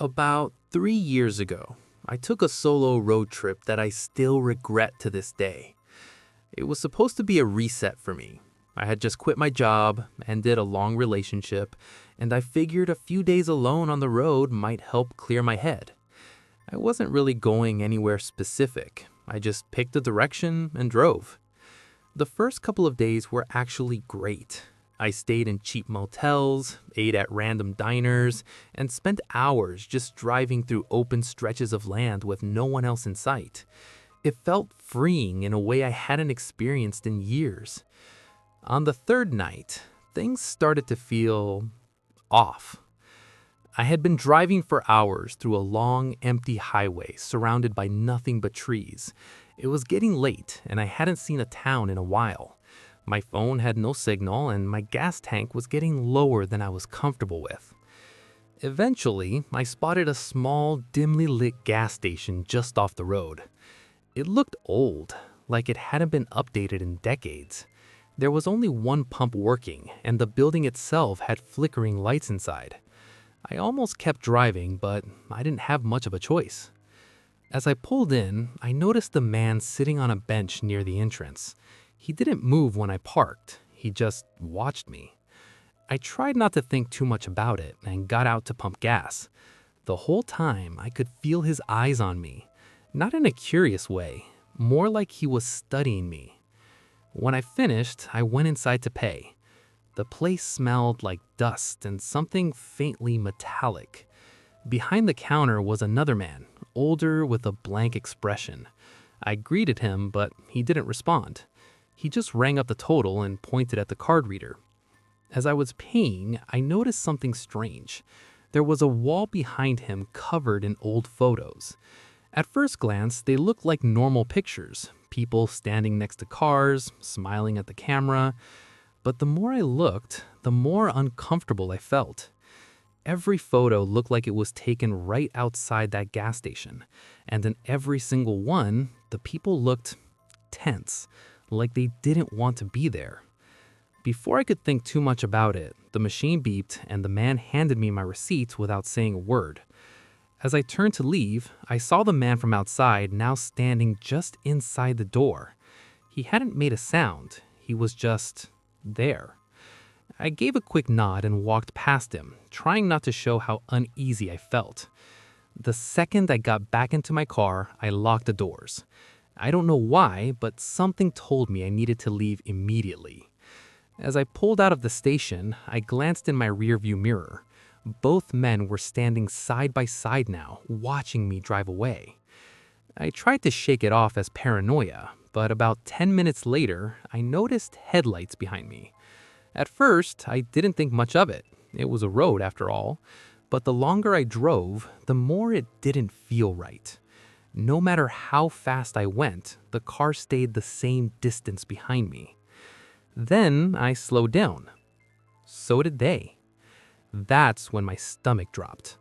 About 3 years ago, I took a solo road trip that I still regret to this day. It was supposed to be a reset for me. I had just quit my job, ended a long relationship, and I figured a few days alone on the road might help clear my head. I wasn't really going anywhere specific. I just picked a direction and drove. The first couple of days were actually great. I stayed in cheap motels, ate at random diners, and spent hours just driving through open stretches of land with no one else in sight. It felt freeing in a way I hadn't experienced in years. On the third night, things started to feel off. I had been driving for hours through a long, empty highway surrounded by nothing but trees. It was getting late, and I hadn't seen a town in a while. My phone had no signal, and my gas tank was getting lower than I was comfortable with. Eventually, I spotted a small, dimly lit gas station just off the road. It looked old, like it hadn't been updated in decades. There was only one pump working, and the building itself had flickering lights inside. I almost kept driving, but I didn't have much of a choice. As I pulled in, I noticed the man sitting on a bench near the entrance. He didn't move when I parked. He just watched me. I tried not to think too much about it and got out to pump gas. The whole time, I could feel his eyes on me. Not in a curious way, more like he was studying me. When I finished, I went inside to pay. The place smelled like dust and something faintly metallic. Behind the counter was another man, older with a blank expression. I greeted him, but he didn't respond. He just rang up the total and pointed at the card reader. As I was paying, I noticed something strange. There was a wall behind him covered in old photos. At first glance, they looked like normal pictures, people standing next to cars, smiling at the camera. But the more I looked, the more uncomfortable I felt. Every photo looked like it was taken right outside that gas station, and in every single one, the people looked tense, like they didn't want to be there. Before I could think too much about it, the machine beeped and the man handed me my receipt without saying a word. As I turned to leave, I saw the man from outside now standing just inside the door. He hadn't made a sound, he was just there. I gave a quick nod and walked past him, trying not to show how uneasy I felt. The second I got back into my car, I locked the doors. I don't know why, but something told me I needed to leave immediately. As I pulled out of the station, I glanced in my rearview mirror. Both men were standing side by side now, watching me drive away. I tried to shake it off as paranoia, but about 10 minutes later, I noticed headlights behind me. At first, I didn't think much of it. It was a road after all. But the longer I drove, the more it didn't feel right. No matter how fast I went, the car stayed the same distance behind me. Then I slowed down. So did they. That's when my stomach dropped.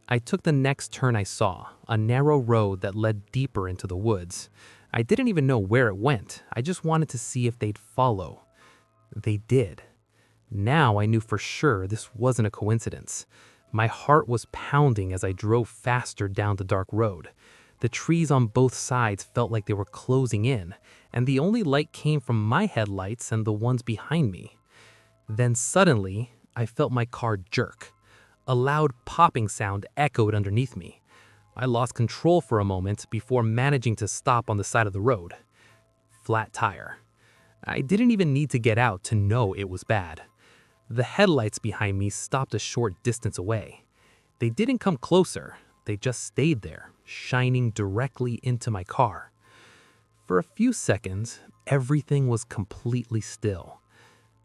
I took the next turn I saw, a narrow road that led deeper into the woods. I didn't even know where it went. I just wanted to see if they'd follow. They did. Now I knew for sure this wasn't a coincidence. My heart was pounding as I drove faster down the dark road. The trees on both sides felt like they were closing in, and the only light came from my headlights and the ones behind me. Then suddenly, I felt my car jerk. A loud popping sound echoed underneath me. I lost control for a moment before managing to stop on the side of the road. Flat tire. I didn't even need to get out to know it was bad. The headlights behind me stopped a short distance away. They didn't come closer, they just stayed there, shining directly into my car. For a few seconds, everything was completely still.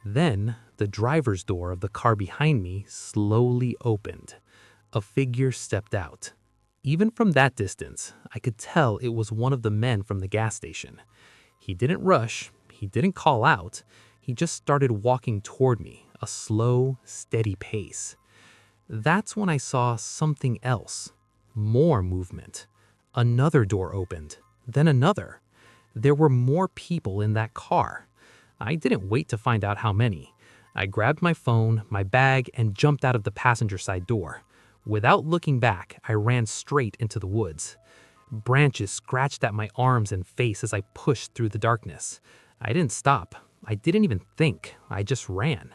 Then, the driver's door of the car behind me slowly opened. A figure stepped out. Even from that distance, I could tell it was one of the men from the gas station. He didn't rush, he didn't call out, he just started walking toward me, a slow, steady pace. That's when I saw something else. More movement. Another door opened, then another. There were more people in that car. I didn't wait to find out how many. I grabbed my phone, my bag, and jumped out of the passenger side door. Without looking back, I ran straight into the woods. Branches scratched at my arms and face as I pushed through the darkness. I didn't stop. I didn't even think. I just ran.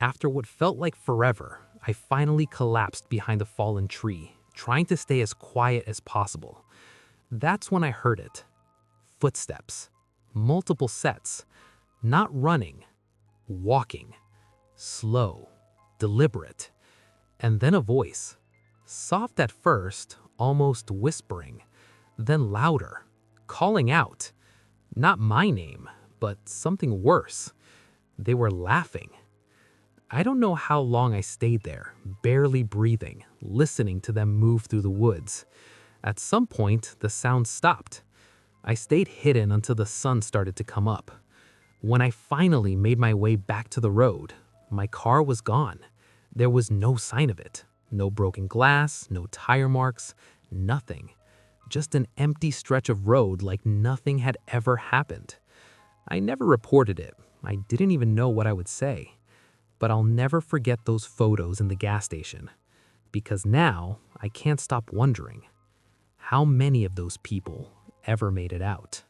After what felt like forever, I finally collapsed behind a fallen tree, trying to stay as quiet as possible. That's when I heard it. Footsteps. Multiple sets. Not running. Walking. Slow. Deliberate. And then a voice. Soft at first, almost whispering. Then louder. Calling out. Not my name, but something worse. They were laughing. I don't know how long I stayed there, barely breathing, listening to them move through the woods. At some point, the sound stopped. I stayed hidden until the sun started to come up. When I finally made my way back to the road, my car was gone. There was no sign of it. No broken glass, no tire marks, nothing. Just an empty stretch of road like nothing had ever happened. I never reported it. I didn't even know what I would say. But I'll never forget those photos in the gas station. Because now, I can't stop wondering, how many of those people ever made it out?